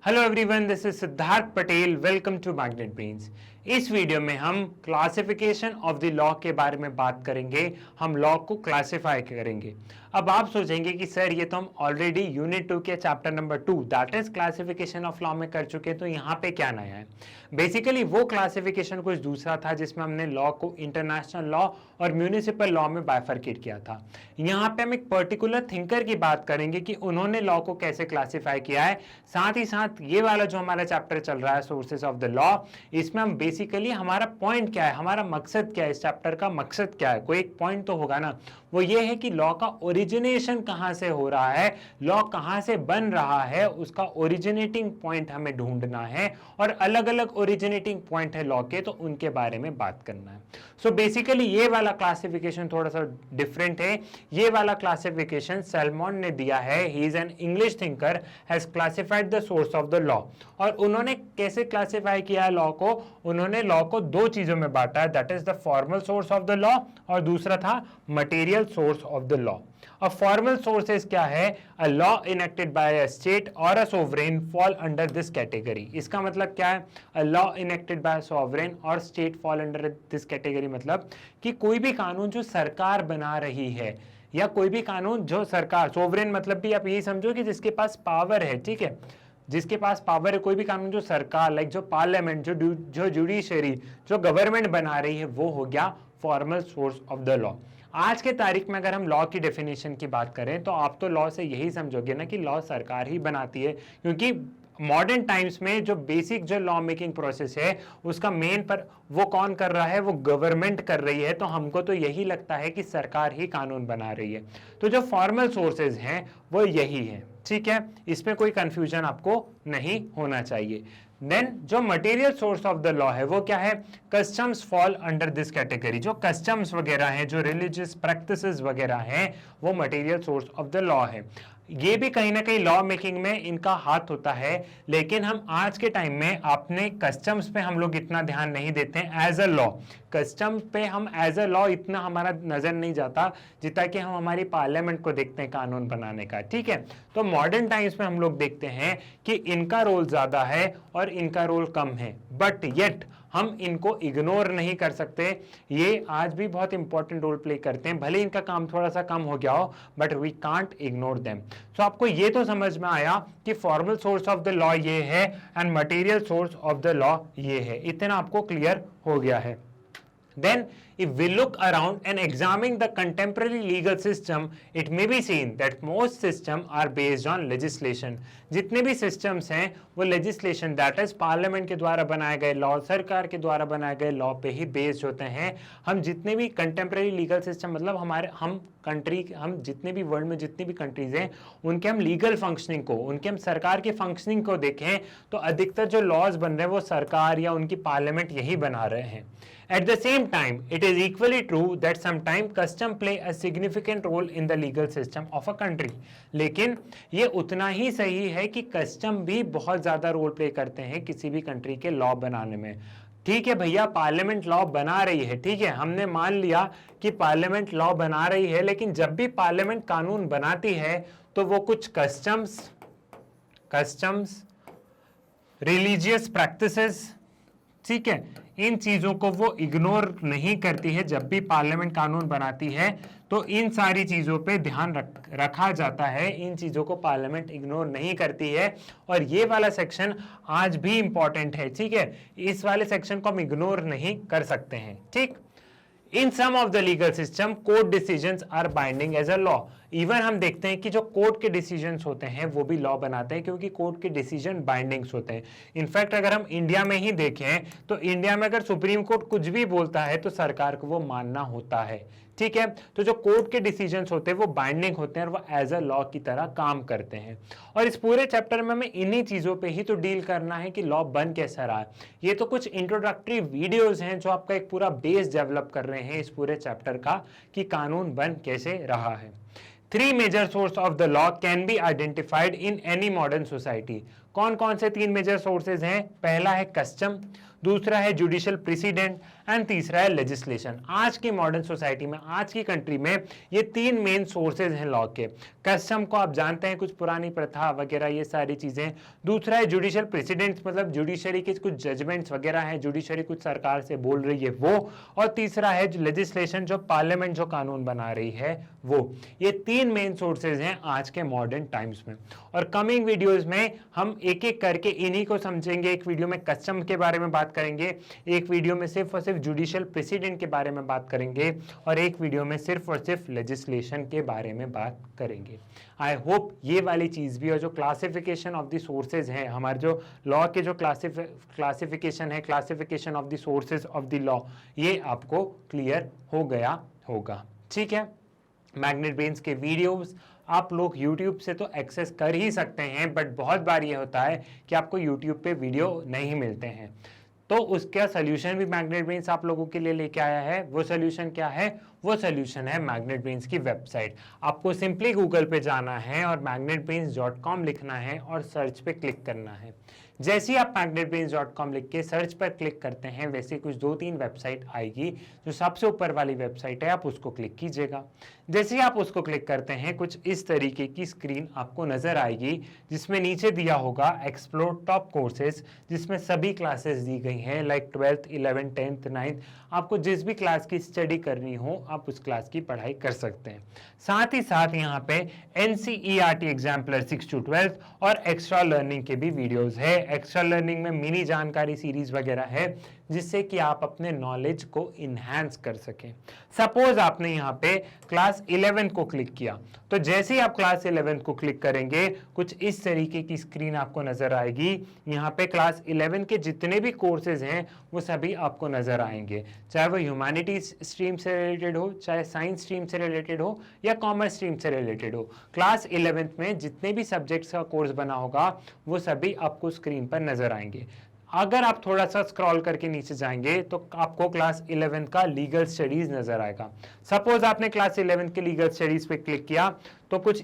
Hello everyone, this is Siddharth Patel. Welcome to Magnet Brains. इस video में हम क्लासिफिकेशन ऑफ द लॉ के बारे में बात करेंगे। हम लॉ को क्लासिफाई करेंगे। अब आप सोचेंगे कि सर ये तो हम ऑलरेडी यूनिट 2 के chapter number 2 that is classification of law में कर चुके, तो यहाँ पे क्या नया है। बेसिकली वो क्लासिफिकेशन कुछ दूसरा था जिसमें हमने लॉ को इंटरनेशनल लॉ और म्यूनिसिपल लॉ में बाइफरकेट किया था। यहाँ पे हम एक पर्टिकुलर थिंकर की बात करेंगे कि उन्होंने लॉ को कैसे क्लासिफाई किया है। साथ ही साथ ये वाला जो हमारा चैप्टर चल रहा है सोर्सेस ऑफ द लॉ, इसमें हम बेसिकली हमारा पॉइंट क्या है, हमारा मकसद क्या है, इस चैप्टर का मकसद क्या है। कोई एक पॉइंट तो होगा ना, वो ये है कि लॉ का ओरिजिनेशन कहां से हो रहा है, लॉ कहां से बन रहा है, उसका ओरिजिनेटिंग पॉइंट हमें ढूंढना है और अलग अलग ओरिजिनेटिंग पॉइंट है लॉ के, तो उनके बारे में बात करना है। सो बेसिकली ये वाला क्लासिफिकेशन थोड़ा सा डिफरेंट है। ये वाला क्लासिफिकेशन सैलमन ने दिया है। He is an English thinker, has classified the source of the law. और उन्होंने कैसे क्लासिफाई किया है लॉ को, उन्होंने लॉ को दो चीजों में बांटा है, that is the formal source of the law और दूसरा था material source of the law. A formal sources क्या है, a law enacted by a state or a sovereign fall under this category। इसका मतलब क्या है, a law enacted by a sovereign or state fall under this category मतलब कि कोई भी कानून जो सरकार बना रही है या कोई भी कानून जो सरकार, सोवरेन मतलब भी आप यही समझो कि जिसके पास पावर है, ठीक है, जिसके पास पावर है, कोई भी कानून जो सरकार लाइक जो पार्लियामेंट, जो जुडिशरी, जो गवर्नमेंट बना रही है, वो हो गया formal source of the law. आज के तारीख में अगर हम लॉ की डेफिनेशन की बात करें तो आप तो लॉ से यही समझोगे ना कि लॉ सरकार ही बनाती है, क्योंकि मॉडर्न टाइम्स में जो बेसिक जो लॉ मेकिंग प्रोसेस है उसका मेन पर वो कौन कर रहा है, वो गवर्नमेंट कर रही है। तो हमको तो यही लगता है कि सरकार ही कानून बना रही है। तो जो फॉर्मल सोर्सेज हैं वो यही है, ठीक है, इसमें कोई कंफ्यूजन आपको नहीं होना चाहिए। देन जो material source of the law है वो क्या है, customs fall under this category. जो कस्टम्स वगैरह हैं, जो रिलीजियस प्रैक्टिसेस वगैरह हैं, वो material source of the law है। ये भी कहीं ना कहीं लॉ मेकिंग में इनका हाथ होता है, लेकिन हम आज के टाइम में अपने कस्टम्स पे हम लोग इतना ध्यान नहीं देते हैं एज अ लॉ। कस्टम पे हम एज अ लॉ इतना हमारा नजर नहीं जाता जितना कि हम हमारी पार्लियामेंट को देखते हैं कानून बनाने का, ठीक है। तो मॉडर्न टाइम्स में हम लोग देखते हैं कि इनका रोल ज्यादा है और इनका रोल कम है, बट येट हम इनको इग्नोर नहीं कर सकते। ये आज भी बहुत इंपॉर्टेंट रोल प्ले करते हैं, भले इनका काम थोड़ा सा कम हो गया हो, but we can't ignore them. So आपको ये तो समझ में आया कि formal source of the law ये है and material source of the law ये है, इतना आपको क्लियर हो गया है। Then, if we look around and examine the contemporary legal system, it may be seen that most systems are based on legislation. जितने भी systems हैं वो legislation, that is parliament के द्वारा बनाए गए law, सरकार के द्वारा बनाए गए law पे ही based होते हैं। हम जितने भी contemporary legal system मतलब हम जितने भी वर्ल्ड में जितनी भी कंट्रीज हैं उनके हम लीगल फंक्शनिंग को, उनके हम सरकार के फंक्शनिंग को देखें तो अधिकतर जो लॉज बन रहे हैं वो सरकार या उनकी पार्लियामेंट यही बना रहे हैं। At the same time, it is equally true that sometimes custom play a significant role in the legal system of a country. लेकिन ये उतना ही सही है कि कस्टम भी बहुत ज्यादा रोल प्ले करते हैं किसी भी कंट्री के लॉ बनाने में। ठीक है भैया, पार्लियामेंट लॉ बना रही है, ठीक है, हमने मान लिया कि पार्लियामेंट लॉ बना रही है, लेकिन जब भी पार्लियामेंट कानून बनाती है तो वो कुछ कस्टम्स, रिलीजियस प्रैक्टिसेस, ठीक है, इन चीजों को वो इग्नोर नहीं करती है। जब भी पार्लियामेंट कानून बनाती है तो इन सारी चीजों पे ध्यान रखा जाता है, इन चीजों को पार्लियामेंट इग्नोर नहीं करती है। और ये वाला सेक्शन आज भी इंपॉर्टेंट है, ठीक है, इस वाले सेक्शन को हम इग्नोर नहीं कर सकते हैं, ठीक। In some of the legal system court decisions are binding as a law. Even हम देखते हैं कि जो कोर्ट के डिसीजंस होते हैं वो भी लॉ बनाते हैं, क्योंकि कोर्ट के डिसीजन बाइंडिंग्स होते हैं। इनफैक्ट अगर हम इंडिया में ही देखें तो इंडिया में अगर सुप्रीम कोर्ट कुछ भी बोलता है तो सरकार को वो मानना होता है, ठीक है। तो जो कोर्ट के डिसीजंस होते हैं वो बाइंडिंग होते हैं और वो एज अ लॉ की तरह काम करते हैं। और इस पूरे चैप्टर में हमें इन्हीं चीजों पे ही तो डील करना है कि लॉ बन कैसा रहा है। ये तो कुछ इंट्रोडक्टरी वीडियोस हैं जो आपका एक पूरा बेस डेवलप कर रहे हैं इस पूरे चैप्टर का कि कानून बन कैसे रहा है। 3 major source of the law can be identified in any modern society। कौन कौन से 3 मेजर सोर्सेज हैं? पहला है कस्टम, दूसरा है जुडिशियल प्रेसिडेंट एंड तीसरा है लेजिस्लेशन। आज की मॉडर्न सोसाइटी में, आज की कंट्री में ये 3 मेन सोर्सेज हैं लॉ के। कस्टम को आप जानते हैं, कुछ पुरानी प्रथा वगैरह ये सारी चीजें। दूसरा है जुडिशियल प्रेसिडेंट्स, मतलब जुडिशरी के कुछ जजमेंट्स वगैरह हैं, जुडिशरी कुछ सरकार से बोल रही है वो। और तीसरा है लेजिस्लेशन, जो पार्लियामेंट जो कानून बना रही है वो। ये 3 मेन सोर्सेज हैं आज के मॉडर्न टाइम्स में। और कमिंग वीडियोस में हम एक एक करके इन्हीं को समझेंगे। एक वीडियो में कस्टम के बारे में बात करेंगे, एक वीडियो में सिर्फ और सिर्फ जुडिशियल प्रेसिडेंट के बारे में बात करेंगे, और एक वीडियो में सिर्फ और सिर्फ लेजिस्लेशन के बारे में बात करेंगे। आई होप ये वाली चीज भी, और जो क्लासिफिकेशन ऑफ द सोर्सेज है, हमारे जो लॉ के जो क्लासिफिकेशन है, classification of the sources of the law, ये आपको क्लियर हो गया होगा। ठीक है, मैग्नेट ब्रेन्स के वीडियोस आप लोग YouTube से तो एक्सेस कर ही सकते हैं, बट बहुत बार ये होता है कि आपको YouTube पे वीडियो नहीं मिलते हैं। तो उसका सोल्यूशन भी मैग्नेट ब्रेन्स आप लोगों के लिए लेके आया है। वो सोल्यूशन क्या है? वो सोल्यूशन है मैग्नेट ब्रेन्स की वेबसाइट। आपको सिंपली गूगल पे जाना है और magnetbrains.com लिखना है और सर्च पे क्लिक करना है। जैसे ही आप magnetbrains.com लिख के सर्च पर क्लिक करते हैं, वैसे कुछ 2-3 वेबसाइट आएगी। जो सबसे ऊपर वाली वेबसाइट है, आप उसको क्लिक कीजिएगा। जैसे ही आप उसको क्लिक करते हैं, कुछ इस तरीके की स्क्रीन आपको नजर आएगी, जिसमें नीचे दिया होगा एक्सप्लोर टॉप कोर्सेज, जिसमें सभी क्लासेस दी गई हैं, like 12th, 11th, 10th, 9th। आपको जिस भी क्लास की स्टडी करनी हो, आप उस क्लास की पढ़ाई कर सकते हैं। साथ ही साथ यहाँ पे NCERT एग्जाम्पलर 6 to 12 और एक्स्ट्रा लर्निंग के भी वीडियोस है। एक्स्ट्रा लर्निंग में मिनी जानकारी सीरीज वगैरह है, जिससे कि आप अपने नॉलेज को इनहैंस कर सकें। सपोज आपने यहाँ पे क्लास 11 को क्लिक किया, तो जैसे ही आप क्लास 11 को क्लिक करेंगे, कुछ इस तरीके की स्क्रीन आपको नजर आएगी। यहाँ पे क्लास 11 के जितने भी कोर्सेज हैं, वो सभी आपको नजर आएंगे, चाहे वो ह्यूमैनिटीज स्ट्रीम से रिलेटेड हो, चाहे साइंस स्ट्रीम से रिलेटेड हो, या कॉमर्स स्ट्रीम से रिलेटेड हो। क्लास 11th में जितने भी सब्जेक्ट्स का कोर्स बना होगा, वो सभी आपको स्क्रीन पर नजर आएंगे। अगर आप थोड़ा सा स्क्रॉल करके नीचे जाएंगे, तो आपको क्लास 11 का लीगल स्टडीज नजर आएगा। सपोज आपने क्लास 11 के लीगल स्टडीज पे क्लिक किया, तो कुछ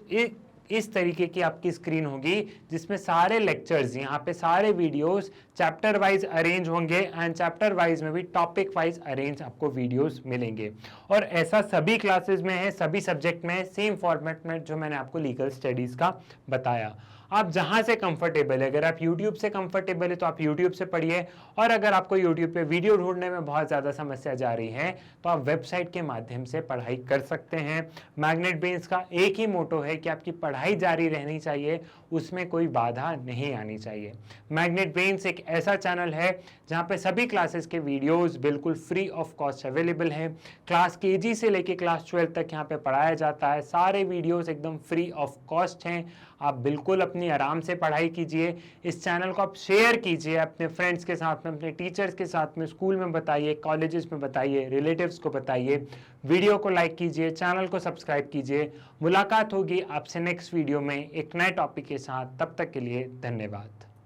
इस तरीके की आपकी स्क्रीन होगी, जिसमें सारे लेक्चर्स, यहाँ पे सारे वीडियोस चैप्टर वाइज अरेंज होंगे, एंड चैप्टर वाइज में भी टॉपिक वाइज अरेंज आपको वीडियोस मिलेंगे। और ऐसा सभी क्लासेस में है, सभी सब्जेक्ट में, सेम फॉर्मेट में जो मैंने आपको लीगल स्टडीज का बताया। आप जहां से कंफर्टेबल है, अगर आप YouTube से कंफर्टेबल है तो आप YouTube से पढ़िए, और अगर आपको YouTube पे वीडियो ढूंढने में बहुत ज़्यादा समस्या जा रही है, तो आप वेबसाइट के माध्यम से पढ़ाई कर सकते हैं। मैग्नेट ब्रेन्स का एक ही मोटो है कि आपकी पढ़ाई जारी रहनी चाहिए, उसमें कोई बाधा नहीं आनी चाहिए। मैग्नेट ब्रेन्स एक ऐसा चैनल है जहाँ पे सभी क्लासेस के वीडियोस बिल्कुल फ्री ऑफ कॉस्ट अवेलेबल हैं। क्लास KG से लेके क्लास 12 तक यहाँ पे पढ़ाया जाता है। सारे वीडियोस एकदम फ्री ऑफ कॉस्ट हैं। आप बिल्कुल अपनी आराम से पढ़ाई कीजिए। इस चैनल को आप शेयर कीजिए अपने फ्रेंड्स के साथ में, अपने टीचर्स के साथ में, स्कूल में बताइए, कॉलेजेस में बताइए, रिलेटिव्स को बताइए। वीडियो को लाइक कीजिए, चैनल को सब्सक्राइब कीजिए। मुलाकात होगी आपसे नेक्स्ट वीडियो में एक नए टॉपिक के साथ। तब तक के लिए धन्यवाद।